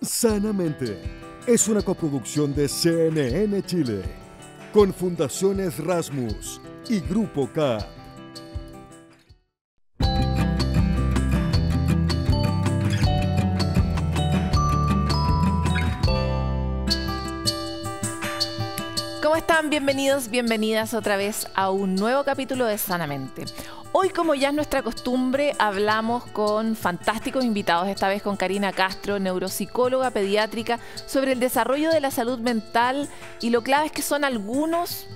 Sanamente es una coproducción de CNN Chile con Fundaciones Rasmus y Grupo K. ¿Cómo están? Bienvenidos, bienvenidas otra vez a un nuevo capítulo de Sanamente. Hoy, como ya es nuestra costumbre, hablamos con fantásticos invitados, esta vez con Karina Castro, neuropsicóloga pediátrica, sobre el desarrollo de la salud mental y lo clave es que son algunos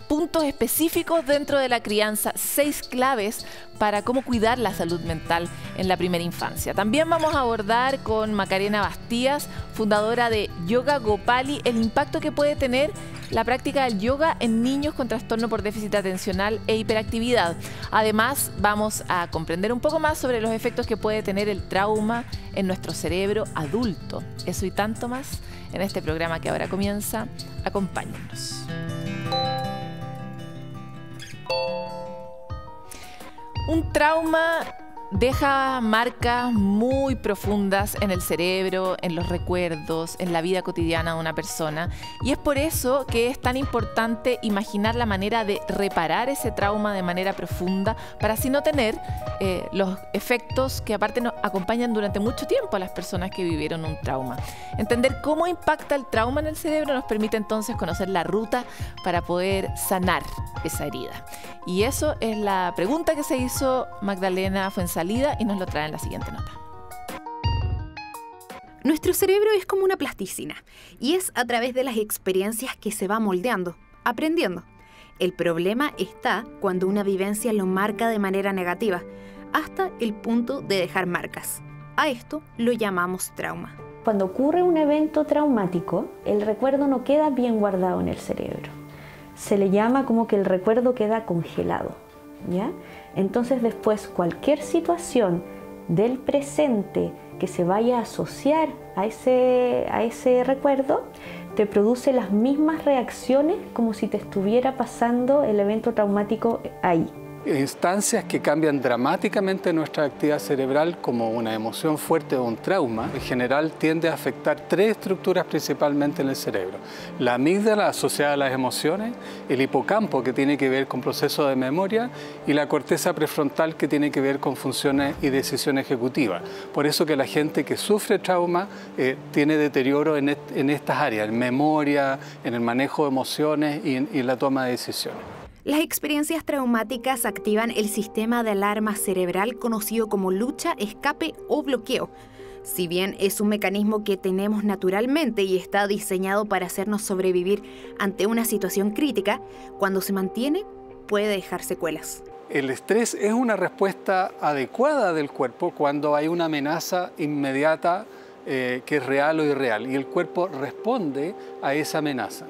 puntos específicos dentro de la crianza, 6 claves para cómo cuidar la salud mental en la primera infancia. También vamos a abordar con Macarena Bastías, fundadora de Yoga Gopali, el impacto que puede tener la práctica del yoga en niños con trastorno por déficit atencional e hiperactividad. Además, vamos a comprender un poco más sobre los efectos que puede tener el trauma en nuestro cerebro adulto. Eso y tanto más en este programa que ahora comienza. Acompáñennos. Un trauma deja marcas muy profundas en el cerebro, en los recuerdos, en la vida cotidiana de una persona. Y es por eso que es tan importante imaginar la manera de reparar ese trauma de manera profunda para así no tener los efectos que aparte nos acompañan durante mucho tiempo a las personas que vivieron un trauma. Entender cómo impacta el trauma en el cerebro nos permite entonces conocer la ruta para poder sanar esa herida. Y eso es la pregunta que se hizo Magdalena Fuenzalida y nos lo trae en la siguiente nota. Nuestro cerebro es como una plasticina y es a través de las experiencias que se va moldeando, aprendiendo. El problema está cuando una vivencia lo marca de manera negativa, hasta el punto de dejar marcas. A esto lo llamamos trauma. Cuando ocurre un evento traumático, el recuerdo no queda bien guardado en el cerebro. Se le llama como que el recuerdo queda congelado, ¿ya? Entonces después cualquier situación del presente que se vaya a asociar a ese recuerdo te produce las mismas reacciones como si te estuviera pasando el evento traumático ahí. Instancias que cambian dramáticamente nuestra actividad cerebral, como una emoción fuerte o un trauma, en general tiende a afectar 3 estructuras principalmente en el cerebro. La amígdala asociada a las emociones, el hipocampo que tiene que ver con procesos de memoria y la corteza prefrontal que tiene que ver con funciones y decisión ejecutiva. Por eso que la gente que sufre trauma tiene deterioro en estas áreas, en memoria, en el manejo de emociones y en la toma de decisiones. Las experiencias traumáticas activan el sistema de alarma cerebral conocido como lucha, escape o bloqueo. Si bien es un mecanismo que tenemos naturalmente y está diseñado para hacernos sobrevivir ante una situación crítica, cuando se mantiene puede dejar secuelas. El estrés es una respuesta adecuada del cuerpo cuando hay una amenaza inmediata que es real o irreal y el cuerpo responde a esa amenaza.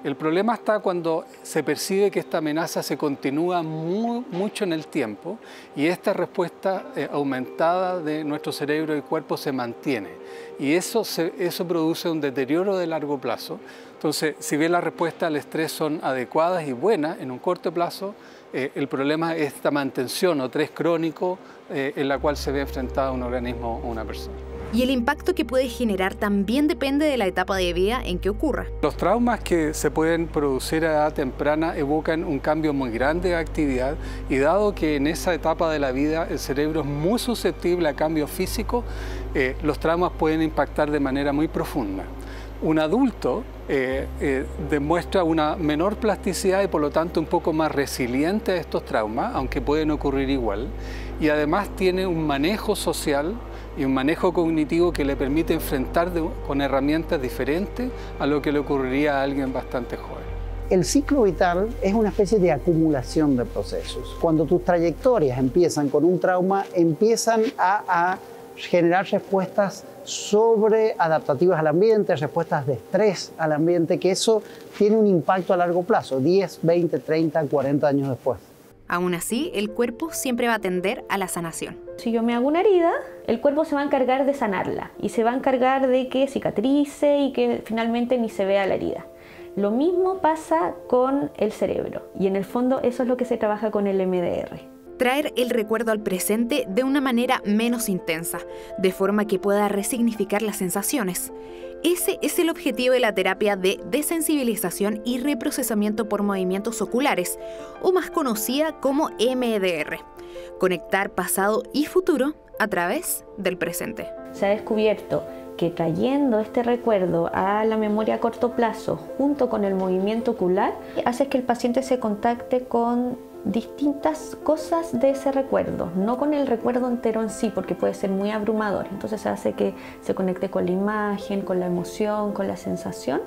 El problema está cuando se percibe que esta amenaza se continúa mucho en el tiempo y esta respuesta aumentada de nuestro cerebro y cuerpo se mantiene. Y eso produce un deterioro de largo plazo. Entonces, si bien las respuestas al estrés son adecuadas y buenas en un corto plazo, el problema es esta mantención o estrés crónico en la cual se ve enfrentada un organismo o una persona. Y el impacto que puede generar también depende de la etapa de vida en que ocurra. Los traumas que se pueden producir a edad temprana evocan un cambio muy grande de actividad y dado que en esa etapa de la vida el cerebro es muy susceptible a cambios físicos, los traumas pueden impactar de manera muy profunda. Un adulto demuestra una menor plasticidad y por lo tanto un poco más resiliente a estos traumas, aunque pueden ocurrir igual, y además tiene un manejo social y un manejo cognitivo que le permite enfrentar con herramientas diferentes a lo que le ocurriría a alguien bastante joven. El ciclo vital es una especie de acumulación de procesos. Cuando tus trayectorias empiezan con un trauma, empiezan a generar respuestas sobreadaptativas al ambiente, respuestas de estrés al ambiente, que eso tiene un impacto a largo plazo, 10, 20, 30, 40 años después. Aún así, el cuerpo siempre va a tender a la sanación. Si yo me hago una herida, el cuerpo se va a encargar de sanarla y se va a encargar de que cicatrice y que finalmente ni se vea la herida. Lo mismo pasa con el cerebro y en el fondo eso es lo que se trabaja con el MDR. traer el recuerdo al presente de una manera menos intensa, de forma que pueda resignificar las sensaciones. Ese es el objetivo de la terapia de desensibilización y reprocesamiento por movimientos oculares, o más conocida como MDR. Conectar pasado y futuro a través del presente. Se ha descubierto que trayendo este recuerdo a la memoria a corto plazo junto con el movimiento ocular hace que el paciente se contacte con distintas cosas de ese recuerdo, no con el recuerdo entero en sí, porque puede ser muy abrumador. Entonces hace que se conecte con la imagen, con la emoción, con la sensación.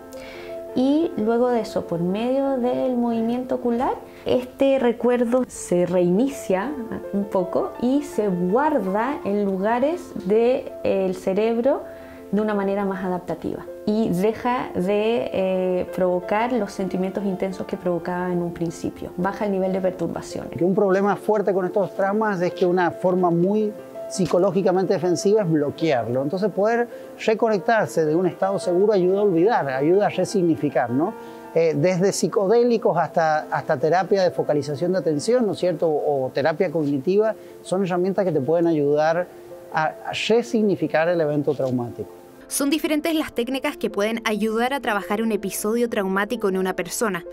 Y luego de eso, por medio del movimiento ocular, este recuerdo se reinicia un poco y se guarda en lugares del cerebro de una manera más adaptativa y deja de provocar los sentimientos intensos que provocaba en un principio. Baja el nivel de perturbación. Un problema fuerte con estos traumas es que una forma muy psicológicamente defensiva es bloquearlo. Entonces poder reconectarse de un estado seguro ayuda a olvidar, ayuda a resignificar, ¿no? Desde psicodélicos hasta terapia de focalización de atención, ¿no es cierto? O terapia cognitiva, son herramientas que te pueden ayudar a resignificar el evento traumático. Son diferentes las técnicas que pueden ayudar a trabajar un episodio traumático en una persona.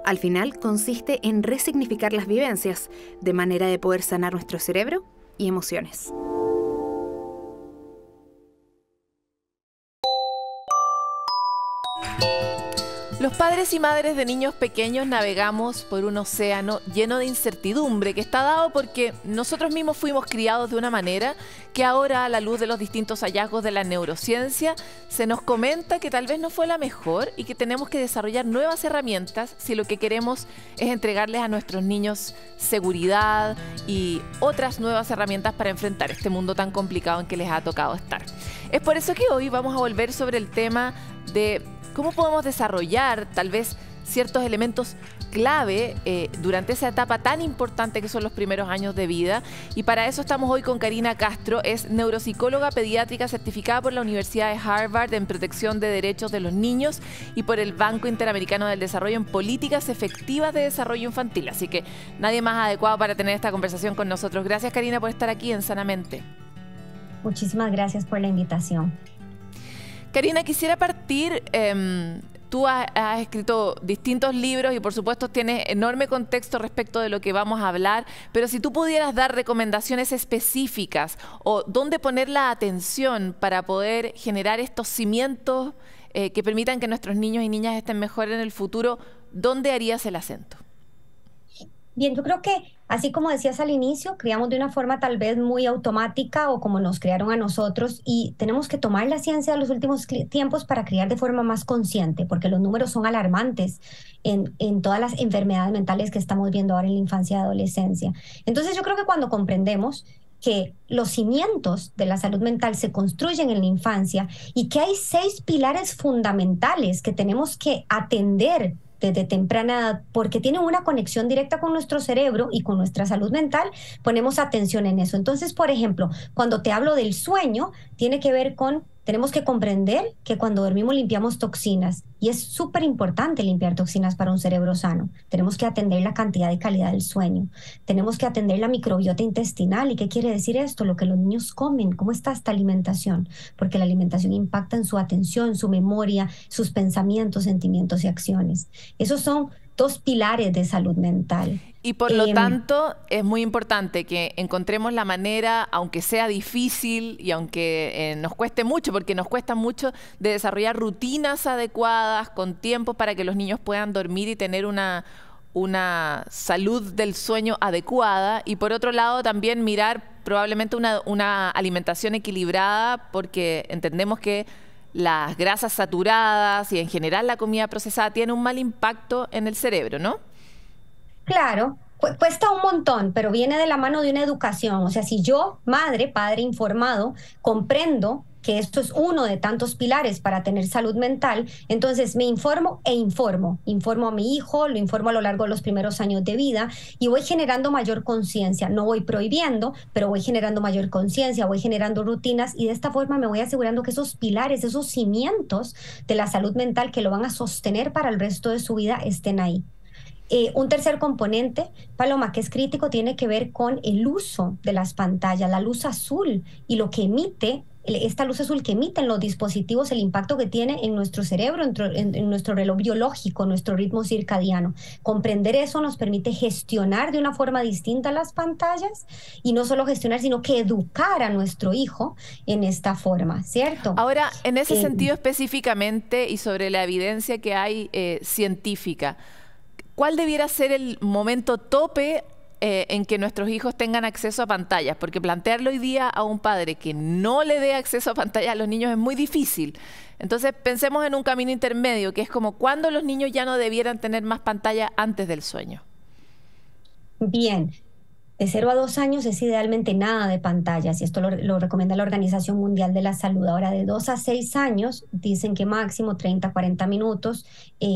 Al final consiste en resignificar las vivencias, de manera de poder sanar nuestro cerebro y emociones. Los padres y madres de niños pequeños navegamos por un océano lleno de incertidumbre que está dado porque nosotros mismos fuimos criados de una manera que ahora, a la luz de los distintos hallazgos de la neurociencia, se nos comenta que tal vez no fue la mejor y que tenemos que desarrollar nuevas herramientas si lo que queremos es entregarles a nuestros niños seguridad y otras nuevas herramientas para enfrentar este mundo tan complicado en que les ha tocado estar. Es por eso que hoy vamos a volver sobre el tema de cómo podemos desarrollar tal vez ciertos elementos clave durante esa etapa tan importante que son los primeros años de vida. Y para eso estamos hoy con Karina Castro, es neuropsicóloga pediátrica certificada por la Universidad de Harvard en protección de derechos de los niños y por el Banco Interamericano del Desarrollo en políticas efectivas de desarrollo infantil. Así que nadie más adecuado para tener esta conversación con nosotros. Gracias, Karina, por estar aquí en Sanamente. Muchísimas gracias por la invitación. Karina, quisiera partir, tú has escrito distintos libros y por supuesto tienes enorme contexto respecto de lo que vamos a hablar, pero si tú pudieras dar recomendaciones específicas o dónde poner la atención para poder generar estos cimientos que permitan que nuestros niños y niñas estén mejor en el futuro, ¿dónde harías el acento? Bien, yo creo que, así como decías al inicio, criamos de una forma tal vez muy automática o como nos criaron a nosotros y tenemos que tomar la ciencia de los últimos tiempos para criar de forma más consciente, porque los números son alarmantes en todas las enfermedades mentales que estamos viendo ahora en la infancia y adolescencia. Entonces yo creo que cuando comprendemos que los cimientos de la salud mental se construyen en la infancia y que hay 6 pilares fundamentales que tenemos que atender desde temprana edad, porque tienen una conexión directa con nuestro cerebro y con nuestra salud mental, ponemos atención en eso. Entonces, por ejemplo, cuando te hablo del sueño, tiene que ver con, tenemos que comprender que cuando dormimos limpiamos toxinas y es súper importante limpiar toxinas para un cerebro sano. Tenemos que atender la cantidad y calidad del sueño. Tenemos que atender la microbiota intestinal. ¿Y qué quiere decir esto? Lo que los niños comen. ¿Cómo está esta alimentación? Porque la alimentación impacta en su atención, su memoria, sus pensamientos, sentimientos y acciones. Esos son 2 pilares de salud mental. Y por lo tanto, es muy importante que encontremos la manera, aunque sea difícil y aunque nos cueste mucho, porque nos cuesta mucho, de desarrollar rutinas adecuadas, con tiempo para que los niños puedan dormir y tener una salud del sueño adecuada. Y por otro lado, también mirar probablemente una alimentación equilibrada, porque entendemos que las grasas saturadas y en general la comida procesada tiene un mal impacto en el cerebro, ¿no? Claro, cuesta un montón, pero viene de la mano de una educación. O sea, si yo, madre, padre informado, comprendo que esto es uno de tantos pilares para tener salud mental, entonces me informo e informo. Informo a mi hijo, lo informo a lo largo de los primeros años de vida y voy generando mayor conciencia. No voy prohibiendo, pero voy generando mayor conciencia, voy generando rutinas y de esta forma me voy asegurando que esos pilares, esos cimientos de la salud mental que lo van a sostener para el resto de su vida estén ahí. Un tercer componente, Paloma, que es crítico, tiene que ver con el uso de las pantallas, la luz azul y lo que emite, esta luz azul que emiten los dispositivos, el impacto que tiene en nuestro cerebro, en nuestro reloj biológico, nuestro ritmo circadiano. Comprender eso nos permite gestionar de una forma distinta las pantallas y no solo gestionar, sino que educar a nuestro hijo en esta forma, ¿cierto? Ahora, en ese sentido específicamente y sobre la evidencia que hay científica, ¿cuál debiera ser el momento tope en que nuestros hijos tengan acceso a pantallas? Porque plantearle hoy día a un padre que no le dé acceso a pantallas a los niños es muy difícil. Entonces pensemos en un camino intermedio, que es como cuándo los niños ya no debieran tener más pantalla antes del sueño. Bien. De 0 a 2 años es idealmente nada de pantallas y esto lo recomienda la Organización Mundial de la Salud. Ahora, de 2 a 6 años dicen que máximo 30 a 40 minutos,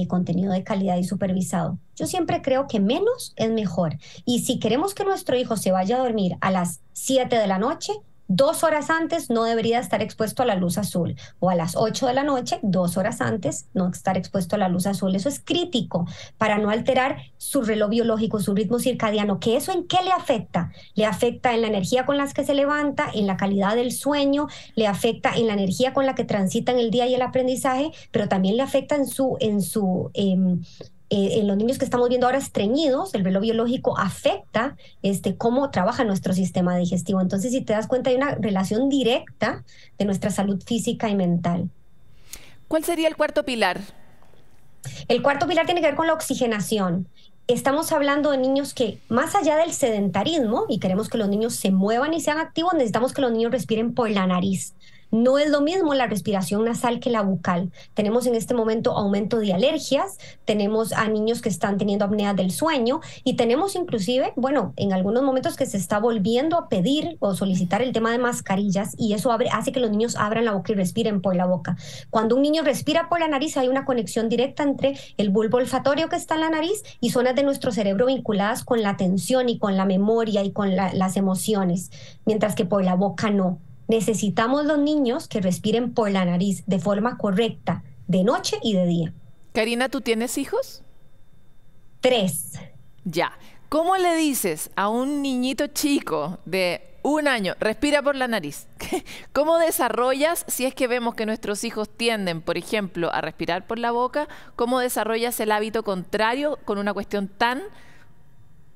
contenido de calidad y supervisado. Yo siempre creo que menos es mejor. Y si queremos que nuestro hijo se vaya a dormir a las 7 de la noche, 2 horas antes no debería estar expuesto a la luz azul, o a las 8 de la noche, 2 horas antes no estar expuesto a la luz azul. Eso es crítico para no alterar su reloj biológico, su ritmo circadiano. ¿Que eso en qué le afecta? Le afecta en la energía con la que se levanta, en la calidad del sueño, le afecta en la energía con la que transita en el día y el aprendizaje, pero también le afecta en los niños que estamos viendo ahora estreñidos. El reloj biológico afecta cómo trabaja nuestro sistema digestivo. Entonces, si te das cuenta, hay una relación directa de nuestra salud física y mental. ¿Cuál sería el cuarto pilar? El cuarto pilar tiene que ver con la oxigenación. Estamos hablando de niños que, más allá del sedentarismo, y queremos que los niños se muevan y sean activos, necesitamos que los niños respiren por la nariz. No es lo mismo la respiración nasal que la bucal. Tenemos en este momento aumento de alergias, tenemos a niños que están teniendo apnea del sueño y tenemos inclusive, bueno, en algunos momentos que se está volviendo a pedir o solicitar el tema de mascarillas y eso hace que los niños abran la boca y respiren por la boca. Cuando un niño respira por la nariz hay una conexión directa entre el bulbo olfatorio que está en la nariz y zonas de nuestro cerebro vinculadas con la atención y con la memoria y con las emociones, mientras que por la boca no. Necesitamos los niños que respiren por la nariz de forma correcta, de noche y de día. Karina, ¿tú tienes hijos? 3. Ya. ¿Cómo le dices a un niñito chico de 1 año, respira por la nariz? ¿Cómo desarrollas, si es que vemos que nuestros hijos tienden, por ejemplo, a respirar por la boca, cómo desarrollas el hábito contrario con una cuestión tan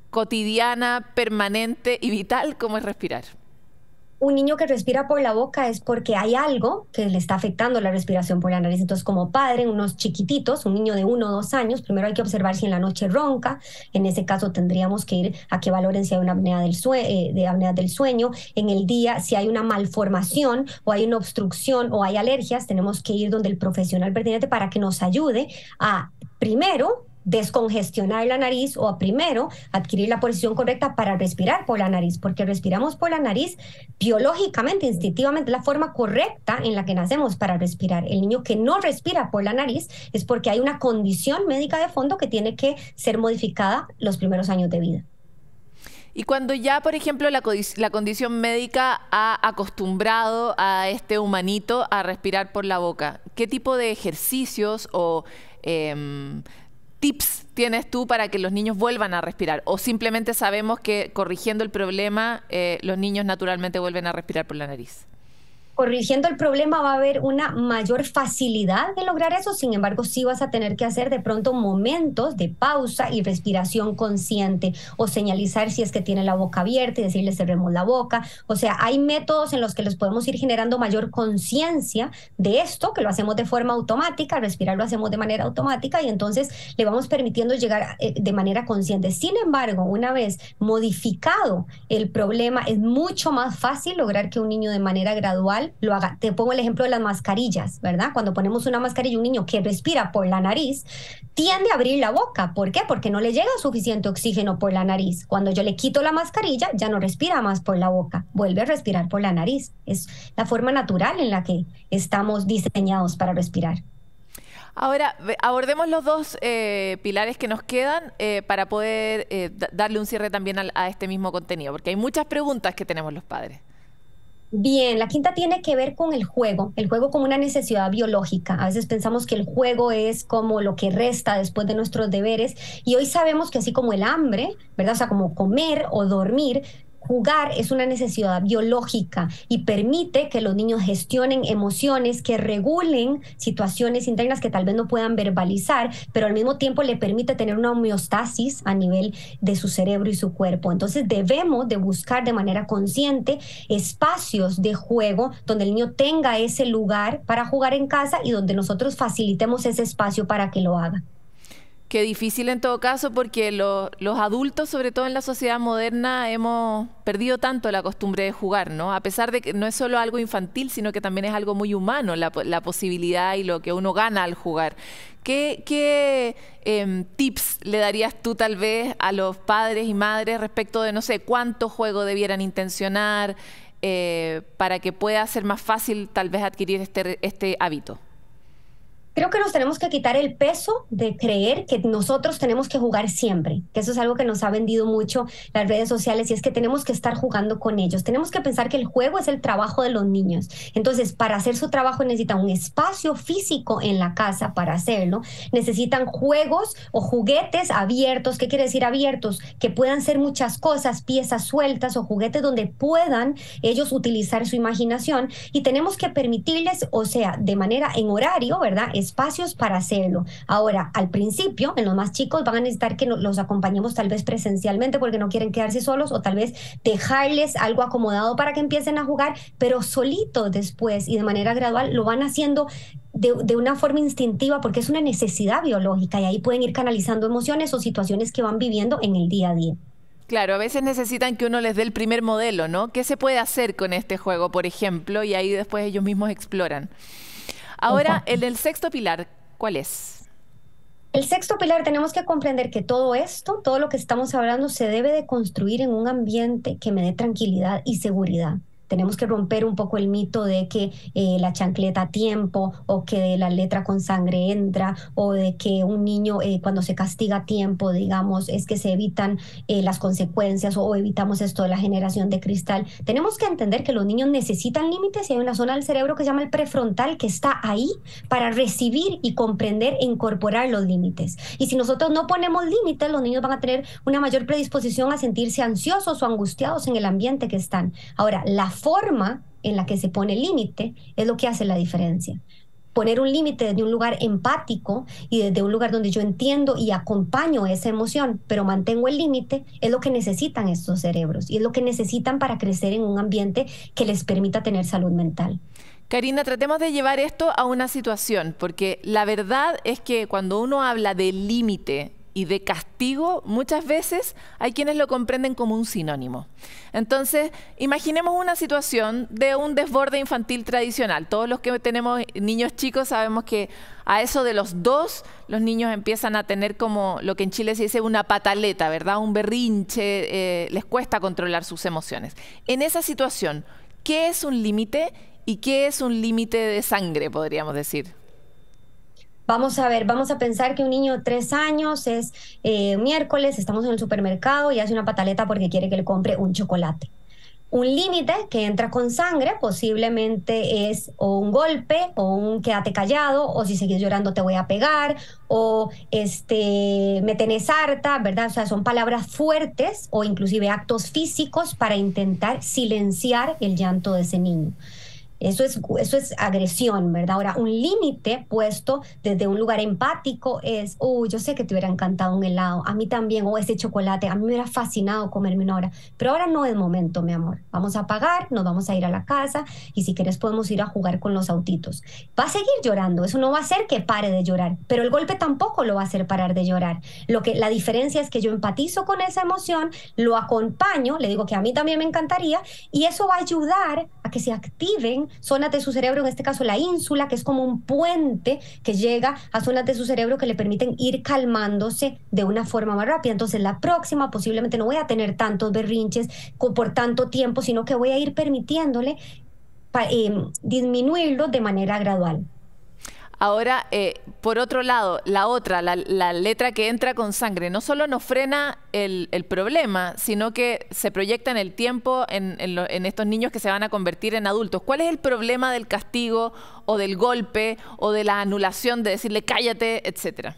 cotidiana, permanente y vital como es respirar? Un niño que respira por la boca es porque hay algo que le está afectando la respiración por la nariz. Entonces, como padre, unos chiquititos, un niño de 1 o 2 años, primero hay que observar si en la noche ronca. En ese caso tendríamos que ir a que valoren si hay una apnea del sueño. En el día, si hay una malformación o hay una obstrucción o hay alergias, tenemos que ir donde el profesional pertinente para que nos ayude a, primero, descongestionar la nariz o a primero adquirir la posición correcta para respirar por la nariz, porque respiramos por la nariz biológicamente, instintivamente, la forma correcta en la que nacemos para respirar. El niño que no respira por la nariz es porque hay una condición médica de fondo que tiene que ser modificada los primeros años de vida. Y cuando ya, por ejemplo, la condición médica ha acostumbrado a este humanito a respirar por la boca, ¿qué tipo de ejercicios o tips tienes tú para que los niños vuelvan a respirar? ¿O simplemente sabemos que corrigiendo el problema los niños naturalmente vuelven a respirar por la nariz? Corrigiendo el problema va a haber una mayor facilidad de lograr eso. Sin embargo, sí vas a tener que hacer de pronto momentos de pausa y respiración consciente o señalizar si es que tiene la boca abierta y decirle cerremos la boca. O sea, hay métodos en los que les podemos ir generando mayor conciencia de esto, que lo hacemos de forma automática, respirar lo hacemos de manera automática y entonces le vamos permitiendo llegar de manera consciente. Sin embargo, una vez modificado el problema, es mucho más fácil lograr que un niño de manera gradual lo haga. Te pongo el ejemplo de las mascarillas, ¿verdad? Cuando ponemos una mascarilla, un niño que respira por la nariz tiende a abrir la boca. ¿Por qué? Porque no le llega suficiente oxígeno por la nariz. Cuando yo le quito la mascarilla, ya no respira más por la boca, vuelve a respirar por la nariz. Es la forma natural en la que estamos diseñados para respirar. Ahora, abordemos los dos pilares que nos quedan para poder darle un cierre también a este mismo contenido, porque hay muchas preguntas que tenemos los padres. Bien, la quinta tiene que ver con el juego como una necesidad biológica. A veces pensamos que el juego es como lo que resta después de nuestros deberes y hoy sabemos que así como el hambre, ¿verdad? O sea, como comer o dormir, jugar es una necesidad biológica y permite que los niños gestionen emociones, que regulen situaciones internas que tal vez no puedan verbalizar, pero al mismo tiempo le permite tener una homeostasis a nivel de su cerebro y su cuerpo. Entonces debemos de buscar de manera consciente espacios de juego donde el niño tenga ese lugar para jugar en casa y donde nosotros facilitemos ese espacio para que lo haga. Qué difícil en todo caso porque los adultos, sobre todo en la sociedad moderna, hemos perdido tanto la costumbre de jugar, ¿no? A pesar de que no es solo algo infantil, sino que también es algo muy humano, la posibilidad y lo que uno gana al jugar. ¿Qué tips le darías tú tal vez a los padres y madres respecto de, no sé, cuánto juego debieran intencionar para que pueda ser más fácil tal vez adquirir este hábito? Creo que nos tenemos que quitar el peso de creer que nosotros tenemos que jugar siempre, que eso es algo que nos ha vendido mucho las redes sociales y es que tenemos que estar jugando con ellos. Tenemos que pensar que el juego es el trabajo de los niños. Entonces, para hacer su trabajo necesitan un espacio físico en la casa para hacerlo. Necesitan juegos o juguetes abiertos. ¿Qué quiere decir abiertos? Que puedan ser muchas cosas, piezas sueltas o juguetes donde puedan ellos utilizar su imaginación y tenemos que permitirles, o sea, de manera en horario, ¿verdad? Espacios para hacerlo. Ahora, al principio, en los más chicos van a necesitar que los acompañemos tal vez presencialmente porque no quieren quedarse solos o tal vez dejarles algo acomodado para que empiecen a jugar, pero solitos después y de manera gradual lo van haciendo de una forma instintiva porque es una necesidad biológica y ahí pueden ir canalizando emociones o situaciones que van viviendo en el día a día. Claro, a veces necesitan que uno les dé el primer modelo, ¿no? ¿Qué se puede hacer con este juego, por ejemplo? Y ahí después ellos mismos exploran. Ahora, en el sexto pilar, ¿cuál es? El sexto pilar, tenemos que comprender que todo esto, todo lo que estamos hablando, se debe de construir en un ambiente que me dé tranquilidad y seguridad. Tenemos que romper un poco el mito de que la chancleta a tiempo o que la letra con sangre entra o de que un niño cuando se castiga a tiempo, digamos, es que se evitan las consecuencias o evitamos esto de la generación de cristal. Tenemos que entender que los niños necesitan límites y hay una zona del cerebro que se llama el prefrontal que está ahí para recibir y comprender e incorporar los límites. Y si nosotros no ponemos límites, los niños van a tener una mayor predisposición a sentirse ansiosos o angustiados en el ambiente que están. Ahora, la forma en la que se pone el límite es lo que hace la diferencia. Poner un límite desde un lugar empático y desde un lugar donde yo entiendo y acompaño esa emoción, pero mantengo el límite, es lo que necesitan estos cerebros y es lo que necesitan para crecer en un ambiente que les permita tener salud mental. Karina, tratemos de llevar esto a una situación, porque la verdad es que cuando uno habla de límite y de castigo, muchas veces hay quienes lo comprenden como un sinónimo. Entonces, imaginemos una situación de un desborde infantil tradicional. Todos los que tenemos niños chicos sabemos que a eso de los 2, los niños empiezan a tener como lo que en Chile se dice una pataleta, ¿verdad? Un berrinche, les cuesta controlar sus emociones. En esa situación, ¿qué es un límite y qué es un límite de sangre, podríamos decir? Vamos a ver, vamos a pensar que un niño de 3 años es miércoles, estamos en el supermercado y hace una pataleta porque quiere que le compre un chocolate. Un límite que entra con sangre posiblemente es o un golpe o un quédate callado o si sigues llorando te voy a pegar o me tenés harta, ¿verdad? O sea, son palabras fuertes o inclusive actos físicos para intentar silenciar el llanto de ese niño. Eso es agresión, ¿verdad? Ahora, un límite puesto desde un lugar empático es, yo sé que te hubiera encantado un helado, a mí también, o ese chocolate, a mí me hubiera fascinado comerme una hora, pero ahora no es momento, mi amor. Vamos a pagar, nos vamos a ir a la casa y si quieres podemos ir a jugar con los autitos. Va a seguir llorando, eso no va a hacer que pare de llorar, pero el golpe tampoco lo va a hacer parar de llorar. La diferencia es que yo empatizo con esa emoción, lo acompaño, le digo que a mí también me encantaría y eso va a ayudar a que se activen zonas de su cerebro, en este caso la ínsula, que es como un puente que llega a zonas de su cerebro que le permiten ir calmándose de una forma más rápida. Entonces la próxima posiblemente no voy a tener tantos berrinches por tanto tiempo, sino que voy a ir permitiéndole disminuirlo de manera gradual. Ahora, por otro lado, la letra que entra con sangre, no solo nos frena el problema, sino que se proyecta en el tiempo en estos niños que se van a convertir en adultos. ¿Cuál es el problema del castigo o del golpe o de la anulación de decirle cállate, etcétera?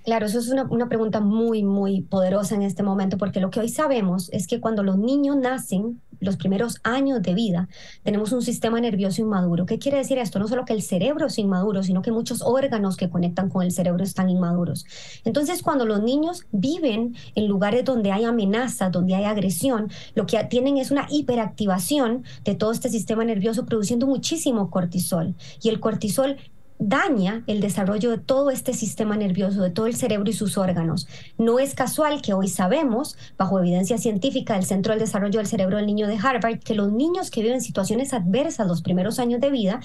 Claro, eso es una pregunta muy, muy poderosa en este momento, porque lo que hoy sabemos es que cuando los niños nacen, los primeros años de vida, tenemos un sistema nervioso inmaduro. ¿Qué quiere decir esto? No solo que el cerebro es inmaduro, sino que muchos órganos que conectan con el cerebro están inmaduros. Entonces, cuando los niños viven en lugares donde hay amenaza, donde hay agresión, lo que tienen es una hiperactivación de todo este sistema nervioso, produciendo muchísimo cortisol. Y el cortisol daña el desarrollo de todo este sistema nervioso, de todo el cerebro y sus órganos. No es casual que hoy sabemos, bajo evidencia científica del Centro del Desarrollo del Cerebro del Niño de Harvard, que los niños que viven situaciones adversas los primeros años de vida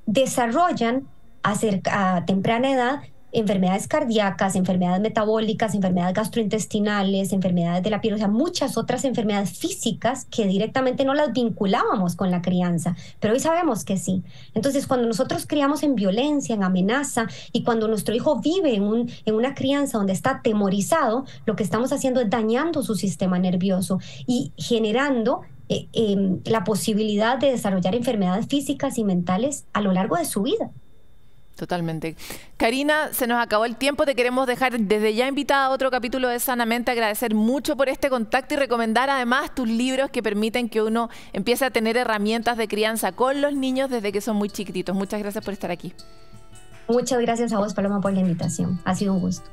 desarrollan a temprana edad enfermedades cardíacas, enfermedades metabólicas, enfermedades gastrointestinales, enfermedades de la piel, o sea, muchas otras enfermedades físicas que directamente no las vinculábamos con la crianza, pero hoy sabemos que sí. Entonces, cuando nosotros criamos en violencia, en amenaza, y cuando nuestro hijo vive en una crianza donde está atemorizado, lo que estamos haciendo es dañando su sistema nervioso y generando la posibilidad de desarrollar enfermedades físicas y mentales a lo largo de su vida. Totalmente. Karina, se nos acabó el tiempo. Te queremos dejar desde ya invitada a otro capítulo de Sanamente. Agradecer mucho por este contacto y recomendar además tus libros que permiten que uno empiece a tener herramientas de crianza con los niños desde que son muy chiquititos. Muchas gracias por estar aquí. Muchas gracias a vos, Paloma, por la invitación. Ha sido un gusto.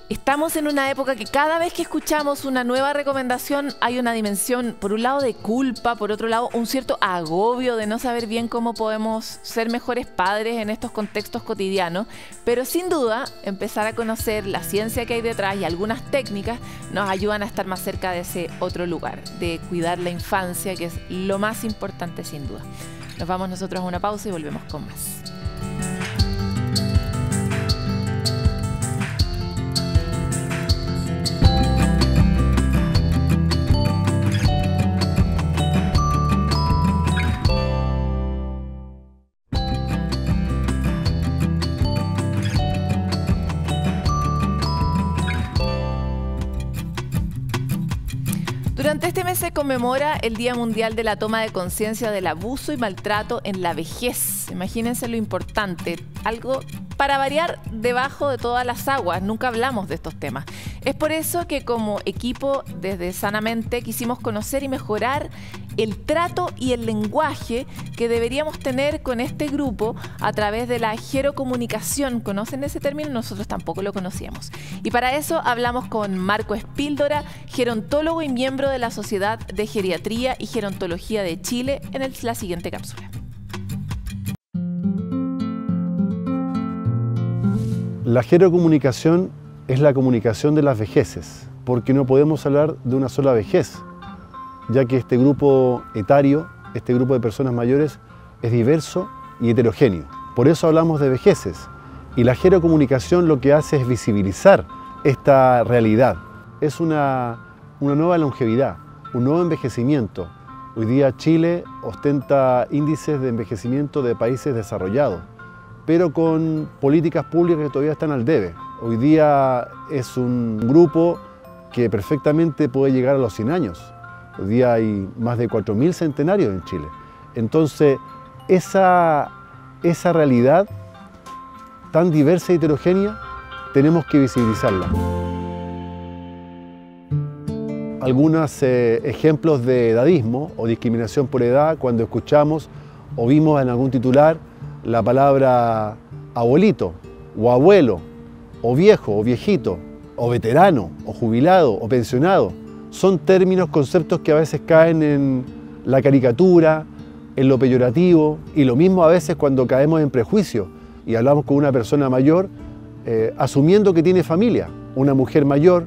Estamos en una época que cada vez que escuchamos una nueva recomendación hay una dimensión, por un lado, de culpa, por otro lado, un cierto agobio de no saber bien cómo podemos ser mejores padres en estos contextos cotidianos, pero sin duda, empezar a conocer la ciencia que hay detrás y algunas técnicas nos ayudan a estar más cerca de ese otro lugar, de cuidar la infancia, que es lo más importante sin duda. Nos vamos nosotros a una pausa y volvemos con más. Durante este mes se conmemora el Día Mundial de la Toma de Conciencia del Abuso y Maltrato en la Vejez. Imagínense lo importante, algo para variar debajo de todas las aguas. Nunca hablamos de estos temas. Es por eso que como equipo desde Sanamente quisimos conocer y mejorar el trato y el lenguaje que deberíamos tener con este grupo a través de la gerocomunicación. ¿Conocen ese término? Nosotros tampoco lo conocíamos. Y para eso hablamos con Marco Espíldora, gerontólogo y miembro de la Sociedad de Geriatría y Gerontología de Chile, en la siguiente cápsula. La gerocomunicación es la comunicación de las vejeces, porque no podemos hablar de una sola vejez, ya que este grupo etario, este grupo de personas mayores, es diverso y heterogéneo. Por eso hablamos de vejeces. Y la gerocomunicación lo que hace es visibilizar esta realidad. Es una nueva longevidad, un nuevo envejecimiento. Hoy día Chile ostenta índices de envejecimiento de países desarrollados, pero con políticas públicas que todavía están al debe. Hoy día es un grupo que perfectamente puede llegar a los 100 años. Hoy día hay más de 4.000 centenarios en Chile. Entonces, esa realidad tan diversa y heterogénea, tenemos que visibilizarla. Algunos ejemplos de edadismo o discriminación por edad, cuando escuchamos o vimos en algún titular la palabra abuelito, o abuelo, o viejo, o viejito, o veterano, o jubilado, o pensionado. Son términos, conceptos que a veces caen en la caricatura, en lo peyorativo, y lo mismo a veces cuando caemos en prejuicio y hablamos con una persona mayor, asumiendo que tiene familia. Una mujer mayor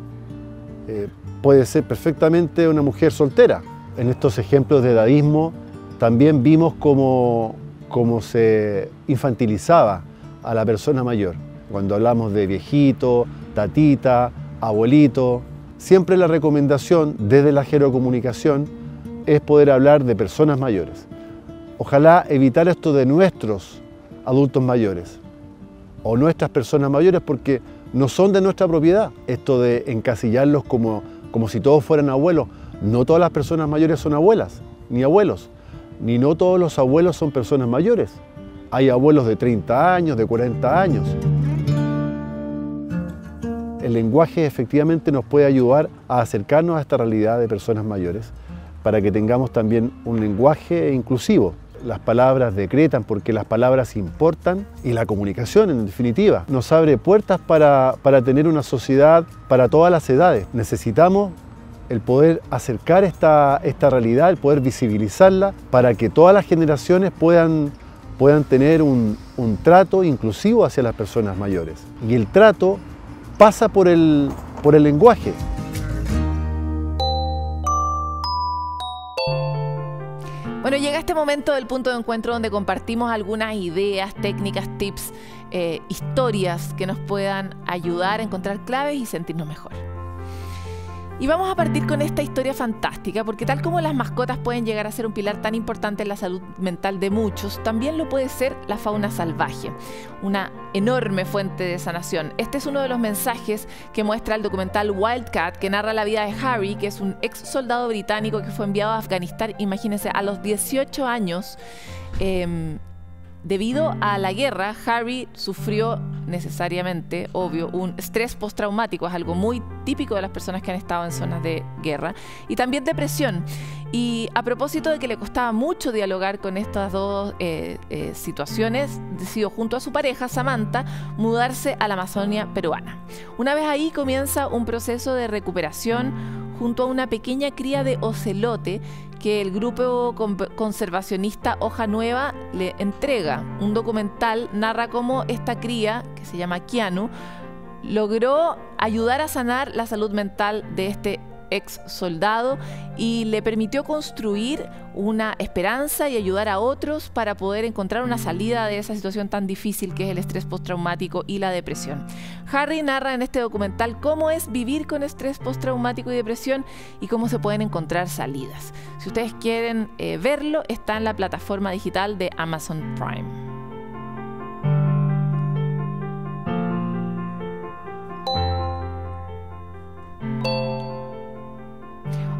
puede ser perfectamente una mujer soltera. En estos ejemplos de edadismo también vimos cómo se infantilizaba a la persona mayor. Cuando hablamos de viejito, tatita, abuelito, siempre la recomendación desde la gerocomunicación es poder hablar de personas mayores. Ojalá evitar esto de nuestros adultos mayores o nuestras personas mayores, porque no son de nuestra propiedad. Esto de encasillarlos como si todos fueran abuelos. No todas las personas mayores son abuelas, ni abuelos. Ni no todos los abuelos son personas mayores. Hay abuelos de 30 años, de 40 años. El lenguaje efectivamente nos puede ayudar a acercarnos a esta realidad de personas mayores para que tengamos también un lenguaje inclusivo. Las palabras decretan porque las palabras importan y la comunicación, en definitiva, nos abre puertas para tener una sociedad para todas las edades. Necesitamos el poder acercar esta realidad, el poder visibilizarla para que todas las generaciones puedan tener un trato inclusivo hacia las personas mayores. Y el trato pasa por el lenguaje. Bueno, llega este momento del punto de encuentro donde compartimos algunas ideas, técnicas, tips, historias que nos puedan ayudar a encontrar claves y sentirnos mejor. Y vamos a partir con esta historia fantástica, porque tal como las mascotas pueden llegar a ser un pilar tan importante en la salud mental de muchos, también lo puede ser la fauna salvaje, una enorme fuente de sanación. Este es uno de los mensajes que muestra el documental Wildcat, que narra la vida de Harry, que es un ex soldado británico que fue enviado a Afganistán, imagínense, a los 18 años. Debido a la guerra, Harry sufrió necesariamente, obvio, un estrés postraumático, es algo muy típico de las personas que han estado en zonas de guerra, y también depresión. Y a propósito de que le costaba mucho dialogar con estas dos situaciones, decidió junto a su pareja, Samantha, mudarse a la Amazonia peruana. Una vez ahí comienza un proceso de recuperación junto a una pequeña cría de ocelote que el grupo conservacionista Hoja Nueva le entrega. Un documental narra cómo esta cría, que se llama Keanu, logró ayudar a sanar la salud mental de este ex soldado y le permitió construir una esperanza y ayudar a otros para poder encontrar una salida de esa situación tan difícil que es el estrés postraumático y la depresión. Harry narra en este documental cómo es vivir con estrés postraumático y depresión y cómo se pueden encontrar salidas. Si ustedes quieren verlo, está en la plataforma digital de Amazon Prime.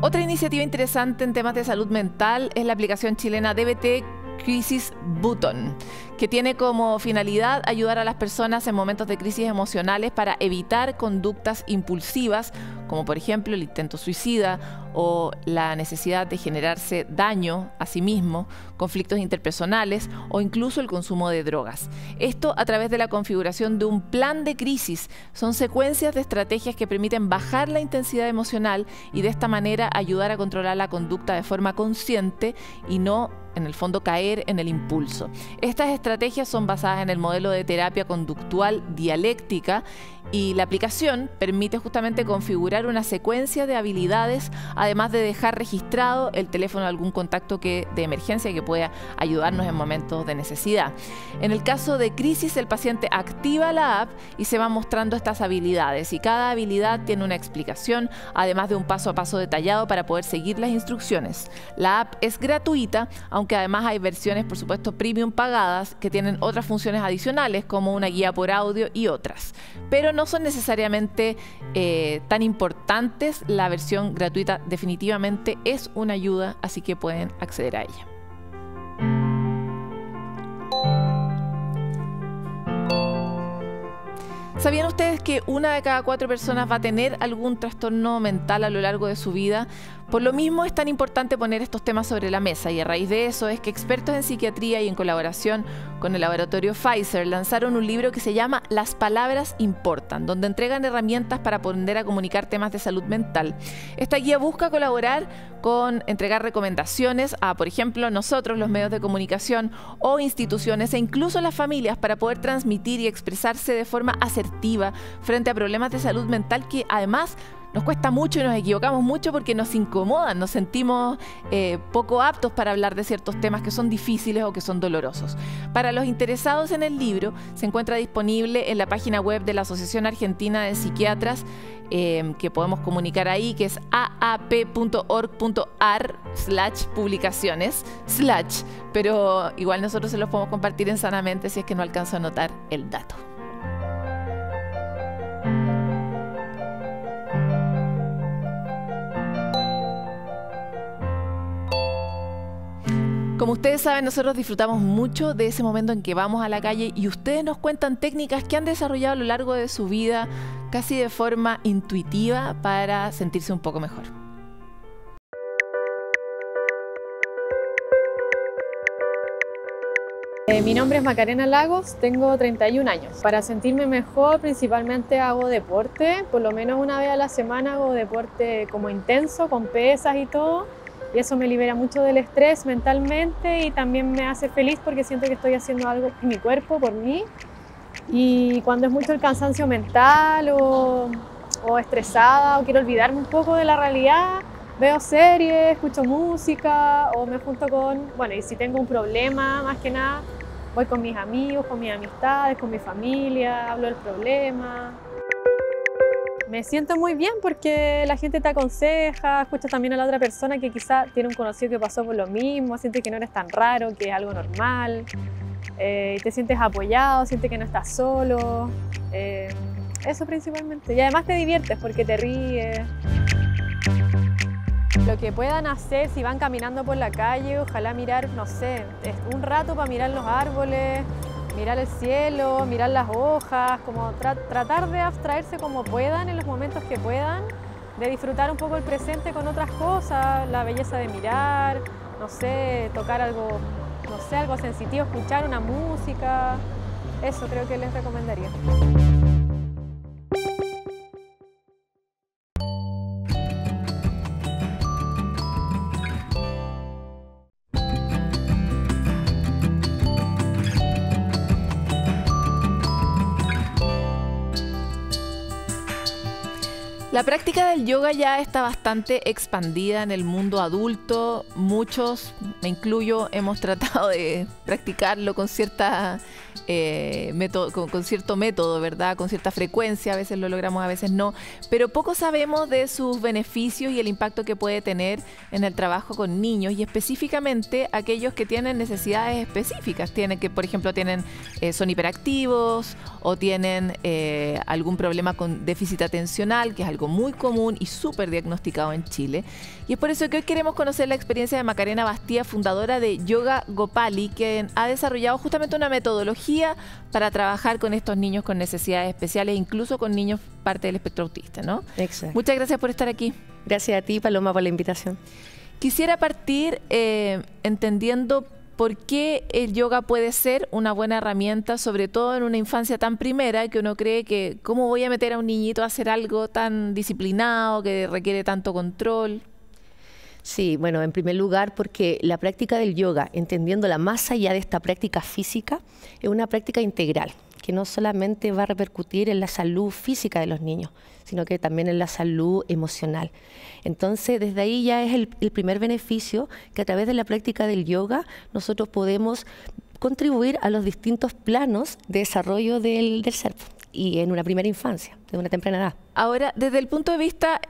Otra iniciativa interesante en temas de salud mental es la aplicación chilena DBT Crisis Button, que tiene como finalidad ayudar a las personas en momentos de crisis emocionales para evitar conductas impulsivas, como por ejemplo el intento suicida o la necesidad de generarse daño a sí mismo, conflictos interpersonales o incluso el consumo de drogas. Esto a través de la configuración de un plan de crisis. Son secuencias de estrategias que permiten bajar la intensidad emocional y de esta manera ayudar a controlar la conducta de forma consciente y no en el fondo caer en el impulso. Estas estrategias son basadas en el modelo de terapia conductual dialéctica y la aplicación permite justamente configurar una secuencia de habilidades, además de dejar registrado el teléfono de algún contacto de emergencia que pueda ayudarnos en momentos de necesidad. En el caso de crisis, el paciente activa la app y se van mostrando estas habilidades, y cada habilidad tiene una explicación, además de un paso a paso detallado para poder seguir las instrucciones. La app es gratuita, aunque además hay versiones, por supuesto, premium pagadas que tienen otras funciones adicionales como una guía por audio y otras. Pero no son necesariamente tan importantes. La versión gratuita definitivamente es una ayuda, así que pueden acceder a ella. ¿Sabían ustedes que 1 de cada 4 personas va a tener algún trastorno mental a lo largo de su vida? Por lo mismo es tan importante poner estos temas sobre la mesa, y a raíz de eso es que expertos en psiquiatría y en colaboración con el laboratorio Pfizer lanzaron un libro que se llama Las palabras importan, donde entregan herramientas para aprender a comunicar temas de salud mental. Esta guía busca colaborar con entregar recomendaciones a, por ejemplo, nosotros, los medios de comunicación o instituciones e incluso las familias para poder transmitir y expresarse de forma asertiva frente a problemas de salud mental que además nos cuesta mucho y nos equivocamos mucho porque nos incomodan, nos sentimos poco aptos para hablar de ciertos temas que son difíciles o que son dolorosos. Para los interesados en el libro, se encuentra disponible en la página web de la Asociación Argentina de Psiquiatras, que podemos comunicar ahí, que es aap.org.ar/publicaciones/, pero igual nosotros se los podemos compartir en Sanamente si es que no alcanzo a anotar el dato. Como ustedes saben, nosotros disfrutamos mucho de ese momento en que vamos a la calle y ustedes nos cuentan técnicas que han desarrollado a lo largo de su vida, casi de forma intuitiva, para sentirse un poco mejor. Mi nombre es Macarena Lagos, tengo 31 años. Para sentirme mejor, principalmente hago deporte, por lo menos una vez a la semana hago deporte como intenso, con pesas y todo. Y eso me libera mucho del estrés mentalmente y también me hace feliz porque siento que estoy haciendo algo en mi cuerpo, por mí. Y cuando es mucho el cansancio mental o estresada o quiero olvidarme un poco de la realidad, veo series, escucho música o me junto bueno, y si tengo un problema, más que nada, voy con mis amigos, con mis amistades, con mi familia, hablo del problema. Me siento muy bien porque la gente te aconseja, escuchas también a la otra persona que quizá tiene un conocido que pasó por lo mismo, sientes que no eres tan raro, que es algo normal, te sientes apoyado, sientes que no estás solo, eso principalmente. Y además te diviertes porque te ríes. Lo que puedan hacer si van caminando por la calle, ojalá mirar, no sé, un rato para mirar los árboles, mirar el cielo, mirar las hojas, como tratar de abstraerse como puedan en los momentos que puedan, de disfrutar un poco el presente con otras cosas, la belleza de mirar, no sé, tocar algo, no sé, algo sensitivo, escuchar una música, eso creo que les recomendaría. La práctica del yoga ya está bastante expandida en el mundo adulto. Muchos, me incluyo, hemos tratado de practicarlo con cierta con cierto método, ¿verdad? Con cierta frecuencia, a veces lo logramos, a veces no, pero poco sabemos de sus beneficios y el impacto que puede tener en el trabajo con niños y específicamente aquellos que tienen necesidades específicas, por ejemplo son hiperactivos o tienen algún problema con déficit atencional, que es algo muy común y súper diagnosticado en Chile. Y es por eso que hoy queremos conocer la experiencia de Macarena Bastía, fundadora de Yoga Gopali, que ha desarrollado justamente una metodología para trabajar con estos niños con necesidades especiales, incluso con niños parte del espectro autista, ¿no? Exacto. Muchas gracias por estar aquí. Gracias a ti, Paloma, por la invitación. Quisiera partir entendiendo por qué el yoga puede ser una buena herramienta, sobre todo en una infancia tan primera, que uno cree que ¿cómo voy a meter a un niñito a hacer algo tan disciplinado, que requiere tanto control? Sí, bueno, en primer lugar porque la práctica del yoga, entendiéndola más allá de esta práctica física, es una práctica integral, que no solamente va a repercutir en la salud física de los niños, sino que también en la salud emocional. Entonces, desde ahí ya es el primer beneficio, que a través de la práctica del yoga nosotros podemos contribuir a los distintos planos de desarrollo del ser, y en una primera infancia, de una temprana edad. Ahora, desde el punto de vista...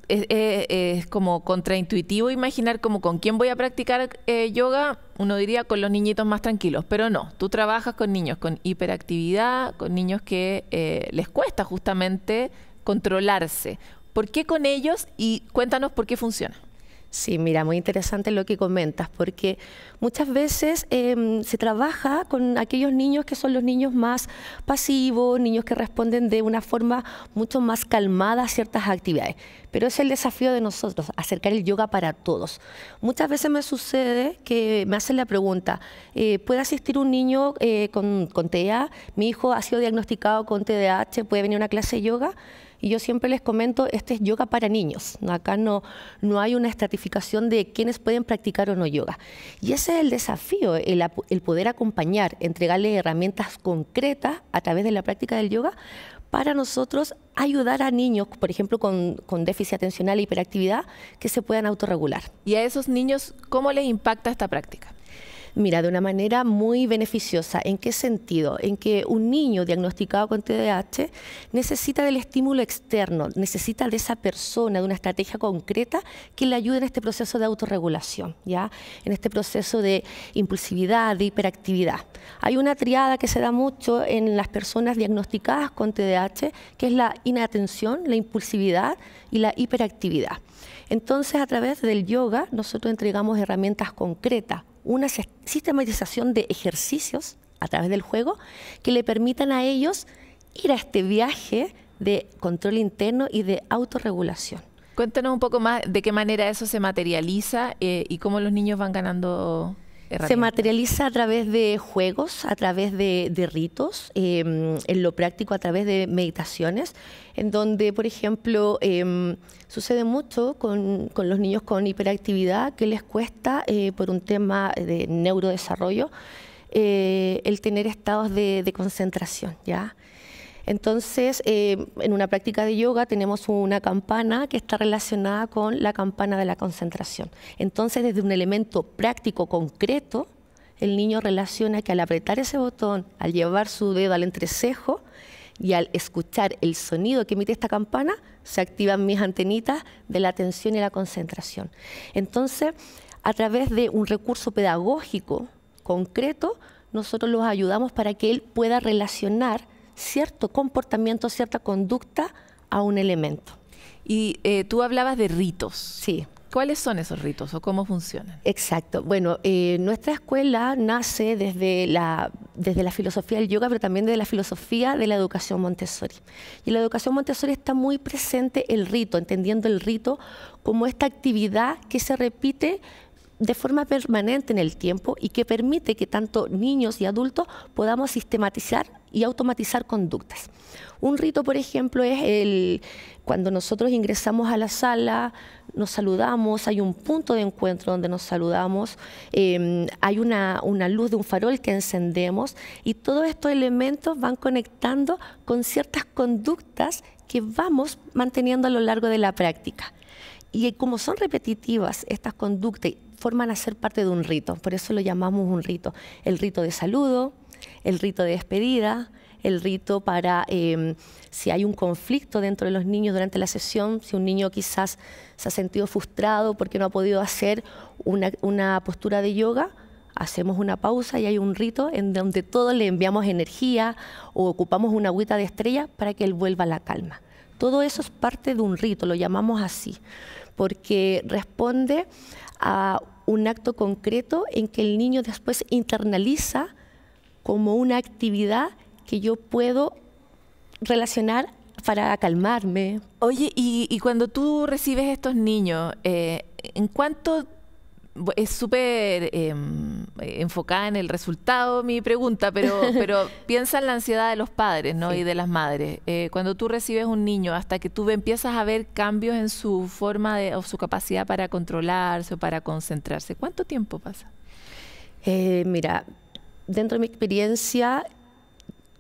Es como contraintuitivo imaginar como con quién voy a practicar yoga, uno diría con los niñitos más tranquilos, pero no, tú trabajas con niños con hiperactividad, con niños que les cuesta justamente controlarse. ¿Por qué con ellos? Y cuéntanos por qué funciona. Sí, mira, muy interesante lo que comentas, porque muchas veces se trabaja con aquellos niños que son los niños más pasivos, niños que responden de una forma mucho más calmada a ciertas actividades. Pero es el desafío de nosotros, acercar el yoga para todos. Muchas veces me sucede que me hacen la pregunta, ¿puede asistir un niño con TEA? Mi hijo ha sido diagnosticado con TDAH, ¿puede venir a una clase de yoga? Y yo siempre les comento, este es yoga para niños. Acá no hay una estratificación de quiénes pueden practicar o no yoga. Y ese es el desafío, el poder acompañar, entregarle herramientas concretas a través de la práctica del yoga para nosotros ayudar a niños, por ejemplo, con déficit atencional e hiperactividad, que se puedan autorregular. ¿Y a esos niños cómo les impacta esta práctica? Mira, de una manera muy beneficiosa. ¿En qué sentido? En que un niño diagnosticado con TDAH necesita del estímulo externo, necesita de esa persona, de una estrategia concreta que le ayude en este proceso de autorregulación, ¿ya? En este proceso de impulsividad, de hiperactividad. Hay una triada que se da mucho en las personas diagnosticadas con TDAH, que es la inatención, la impulsividad y la hiperactividad. Entonces, a través del yoga, nosotros entregamos herramientas concretas, una sistematización de ejercicios a través del juego que le permitan a ellos ir a este viaje de control interno y de autorregulación. Cuéntanos un poco más de qué manera eso se materializa y cómo los niños van ganando herramientas. Se materializa a través de juegos, a través de ritos, en lo práctico a través de meditaciones, en donde, por ejemplo, sucede mucho con los niños con hiperactividad que les cuesta, por un tema de neurodesarrollo, el tener estados de concentración, ¿ya? Entonces, en una práctica de yoga tenemos una campana que está relacionada con la campana de la concentración. Entonces, desde un elemento práctico, concreto, el niño relaciona que al apretar ese botón, al llevar su dedo al entrecejo y al escuchar el sonido que emite esta campana, se activan mis antenitas de la atención y la concentración. Entonces, a través de un recurso pedagógico concreto, nosotros los ayudamos para que él pueda relacionar cierto comportamiento, cierta conducta a un elemento. Y tú hablabas de ritos. Sí. ¿Cuáles son esos ritos o cómo funcionan? Exacto. Bueno, nuestra escuela nace desde la filosofía del yoga, pero también desde la filosofía de la educación Montessori. Y en la educación Montessori está muy presente el rito, entendiendo el rito como esta actividad que se repite de forma permanente en el tiempo y que permite que tanto niños y adultos podamos sistematizar y automatizar conductas. Un rito, por ejemplo, es cuando nosotros ingresamos a la sala, nos saludamos, hay un punto de encuentro donde nos saludamos, hay una luz de un farol que encendemos y todos estos elementos van conectando con ciertas conductas que vamos manteniendo a lo largo de la práctica. Y como son repetitivas estas conductas, forman a ser parte de un rito, por eso lo llamamos un rito. El rito de saludo, el rito de despedida, el rito para si hay un conflicto dentro de los niños durante la sesión, si un niño quizás se ha sentido frustrado porque no ha podido hacer una postura de yoga, hacemos una pausa y hay un rito en donde todos le enviamos energía o ocupamos una agüita de estrella para que él vuelva a la calma. Todo eso es parte de un rito, lo llamamos así, porque responde a un acto concreto en que el niño después internaliza como una actividad que yo puedo relacionar para calmarme. Oye, y cuando tú recibes estos niños, ¿en cuánto es súper enfocada en el resultado mi pregunta, pero piensa en la ansiedad de los padres, ¿no? Sí. Y de las madres. Cuando tú recibes un niño, hasta que tú empiezas a ver cambios en su forma o su capacidad para controlarse o para concentrarse, ¿cuánto tiempo pasa? Mira, dentro de mi experiencia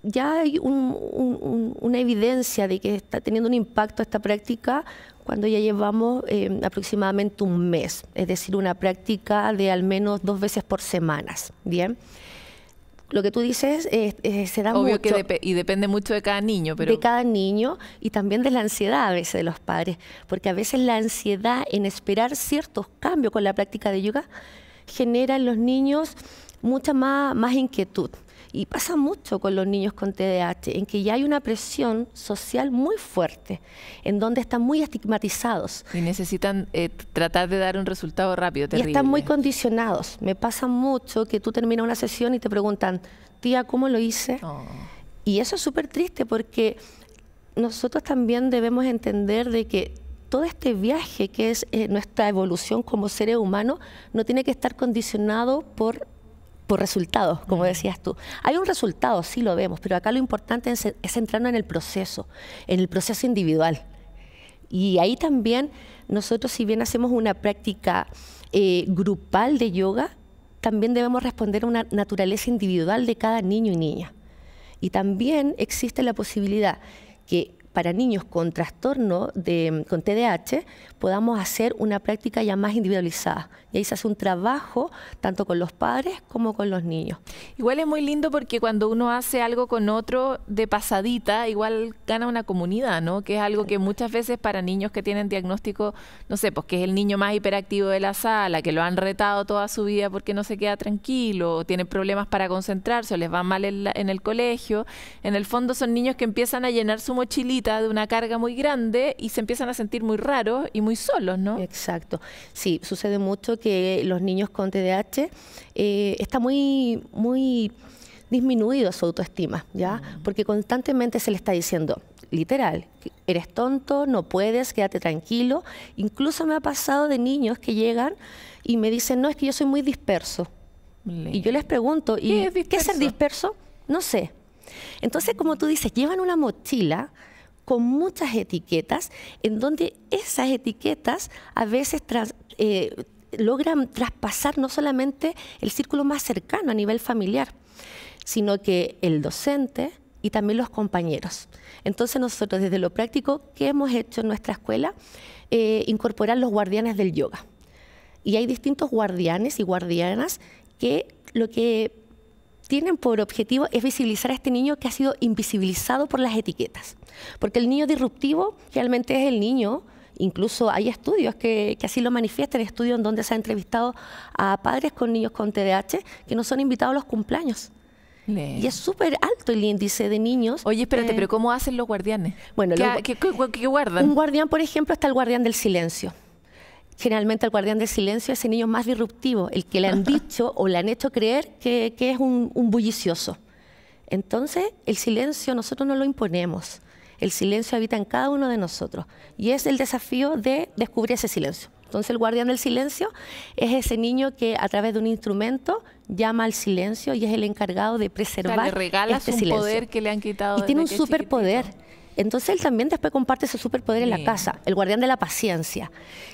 ya hay una evidencia de que está teniendo un impacto esta práctica cuando ya llevamos aproximadamente un mes, es decir, una práctica de al menos 2 veces por semana, ¿bien? Lo que tú dices se da obvio mucho. Y depende mucho de cada niño. Pero... De cada niño y también de la ansiedad a veces de los padres, porque a veces la ansiedad en esperar ciertos cambios con la práctica de yoga genera en los niños mucha más inquietud. Y pasa mucho con los niños con TDAH, en que ya hay una presión social muy fuerte, en donde están muy estigmatizados. Y necesitan tratar de dar un resultado rápido, terrible. Y están muy condicionados. Me pasa mucho que tú terminas una sesión y te preguntan, tía, ¿cómo lo hice? Oh. Y eso es súper triste porque nosotros también debemos entender de que todo este viaje que es nuestra evolución como seres humanos no tiene que estar condicionado por resultados, como decías tú. Hay un resultado, sí lo vemos, pero acá lo importante es centrarnos en el proceso individual. Y ahí también nosotros, si bien hacemos una práctica grupal de yoga, también debemos responder a una naturaleza individual de cada niño y niña. Y también existe la posibilidad que para niños con trastorno con TDAH podamos hacer una práctica ya más individualizada. Y ahí se hace un trabajo tanto con los padres como con los niños. Igual es muy lindo porque cuando uno hace algo con otro de pasadita, igual gana una comunidad, ¿no? Que es algo que muchas veces para niños que tienen diagnóstico, no sé, pues que es el niño más hiperactivo de la sala, que lo han retado toda su vida porque no se queda tranquilo, o tiene problemas para concentrarse, o les va mal en el colegio. En el fondo son niños que empiezan a llenar su mochilita de una carga muy grande y se empiezan a sentir muy raros y muy solos, ¿no? Exacto. Sí, sucede mucho que los niños con TDAH está muy disminuido su autoestima, ¿ya? Porque constantemente se le está diciendo, literal, eres tonto, no puedes, quédate tranquilo. Incluso me ha pasado de niños que llegan y me dicen, no, es que yo soy muy disperso. Y yo les pregunto, ¿y qué es ser disperso? No sé. Entonces, como tú dices, llevan una mochila con muchas etiquetas, en donde esas etiquetas a veces logran traspasar no solamente el círculo más cercano a nivel familiar, sino que el docente y también los compañeros. Entonces nosotros desde lo práctico, ¿qué hemos hecho en nuestra escuela? Incorporar los guardianes del yoga. Y hay distintos guardianes y guardianas que lo que tienen por objetivo es visibilizar a este niño que ha sido invisibilizado por las etiquetas. Porque el niño disruptivo realmente es el niño, incluso hay estudios que así lo manifiestan, estudios en donde se ha entrevistado a padres con niños con TDAH que no son invitados a los cumpleaños. Y es súper alto el índice de niños. Oye, espérate, pero ¿cómo hacen los guardianes? Bueno, ¿Qué guardan? Un guardián, por ejemplo, está el guardián del silencio. Generalmente el guardián del silencio es el niño más disruptivo, el que le han dicho o le han hecho creer que es un bullicioso. Entonces, el silencio nosotros no lo imponemos. El silencio habita en cada uno de nosotros y es el desafío de descubrir ese silencio. Entonces, el guardián del silencio es ese niño que a través de un instrumento llama al silencio y es el encargado de preservar le regalas este un silencio. Poder que le han quitado. Y tiene un superpoder. Entonces él también después comparte ese superpoder en la casa, el guardián de la paciencia,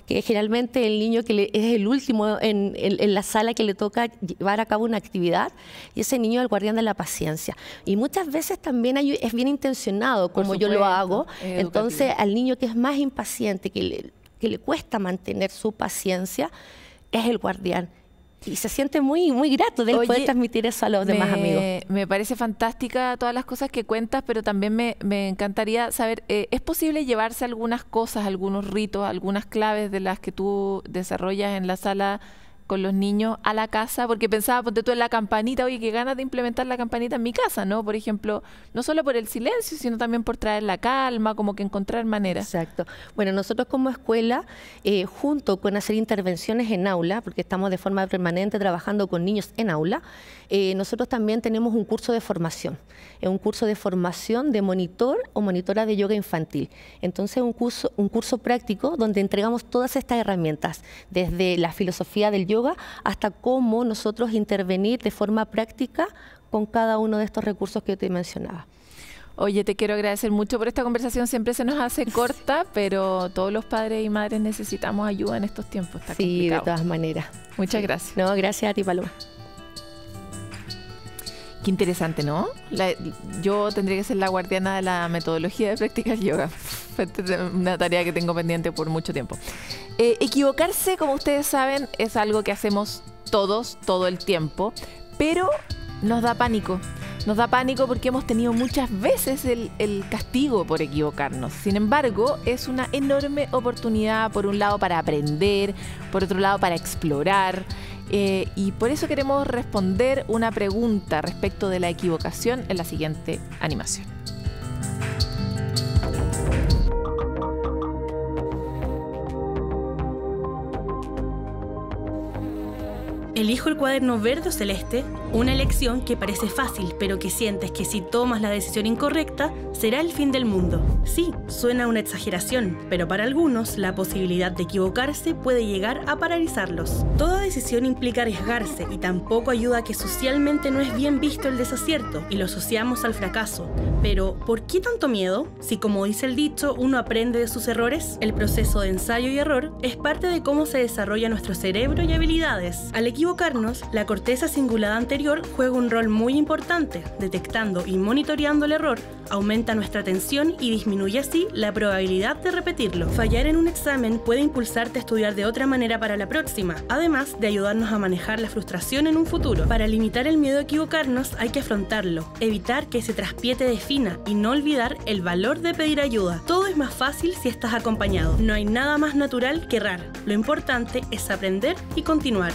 que es generalmente el niño que es el último en la sala que le toca llevar a cabo una actividad, y ese niño es el guardián de la paciencia. Y muchas veces también es bien intencionado, como yo lo hago, entonces al niño que es más impaciente, que le cuesta mantener su paciencia, es el guardián. Y se siente muy grato de poder transmitir eso a los demás amigos. Me parece fantástica todas las cosas que cuentas, pero también me encantaría saber, ¿es posible llevarse algunas cosas, algunos ritos, algunas claves de las que tú desarrollas en la sala con los niños a la casa? Porque pensaba, ponte tú en la campanita, oye, qué ganas de implementar la campanita en mi casa, ¿no? Por ejemplo, no solo por el silencio, sino también por traer la calma, como que encontrar maneras. Exacto. Bueno, nosotros como escuela, junto con hacer intervenciones en aula, porque estamos de forma permanente trabajando con niños en aula, nosotros también tenemos un curso de formación. Es un curso de formación de monitor o monitora de yoga infantil. Entonces, un curso práctico donde entregamos todas estas herramientas, desde la filosofía del yoga hasta cómo nosotros intervenir de forma práctica con cada uno de estos recursos que yo te mencionaba. Oye, te quiero agradecer mucho por esta conversación. Siempre se nos hace corta, pero todos los padres y madres necesitamos ayuda en estos tiempos. Está complicado. De todas maneras. Muchas gracias. No, gracias a ti, Paloma. Qué interesante, ¿no? Yo tendría que ser la guardiana de la metodología de practicar yoga. Una tarea que tengo pendiente por mucho tiempo. Equivocarse, como ustedes saben, es algo que hacemos todos, todo el tiempo, pero nos da pánico. Nos da pánico porque hemos tenido muchas veces el castigo por equivocarnos. Sin embargo, es una enorme oportunidad, por un lado, para aprender, por otro lado, para explorar. Y por eso queremos responder una pregunta respecto de la equivocación en la siguiente animación. Elijo el cuaderno verde o celeste, una elección que parece fácil, pero que sientes que si tomas la decisión incorrecta, será el fin del mundo. Sí, suena una exageración, pero para algunos la posibilidad de equivocarse puede llegar a paralizarlos. Toda decisión implica arriesgarse y tampoco ayuda a que socialmente no es bien visto el desacierto y lo asociamos al fracaso. Pero, ¿por qué tanto miedo? Si, como dice el dicho, uno aprende de sus errores, el proceso de ensayo y error es parte de cómo se desarrolla nuestro cerebro y habilidades. Al equivocarnos, la corteza cingulada anterior anterior juega un rol muy importante. Detectando y monitoreando el error, aumenta nuestra atención y disminuye así la probabilidad de repetirlo. Fallar en un examen puede impulsarte a estudiar de otra manera para la próxima, además de ayudarnos a manejar la frustración en un futuro. Para limitar el miedo a equivocarnos hay que afrontarlo, evitar que ese traspié te defina y no olvidar el valor de pedir ayuda. Todo es más fácil si estás acompañado. No hay nada más natural que errar. Lo importante es aprender y continuar.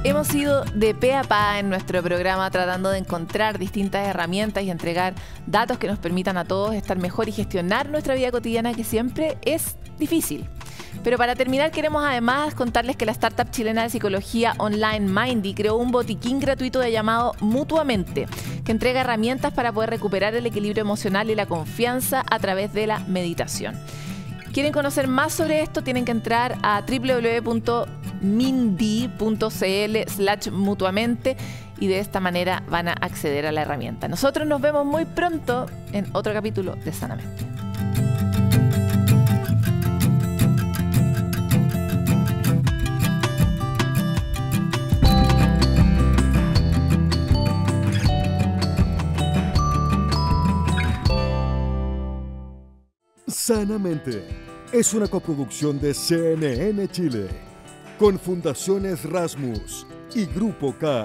Hemos ido de pe a pa en nuestro programa tratando de encontrar distintas herramientas y entregar datos que nos permitan a todos estar mejor y gestionar nuestra vida cotidiana, que siempre es difícil. Pero para terminar, queremos además contarles que la startup chilena de psicología online Mindy creó un botiquín gratuito llamado Mutuamente, que entrega herramientas para poder recuperar el equilibrio emocional y la confianza a través de la meditación. ¿Quieren conocer más sobre esto? Tienen que entrar a www.mindy.cl/mutuamente y de esta manera van a acceder a la herramienta. Nosotros nos vemos muy pronto en otro capítulo de Sanamente. Sanamente es una coproducción de CNN Chile con Fundaciones Rasmus y Grupo K.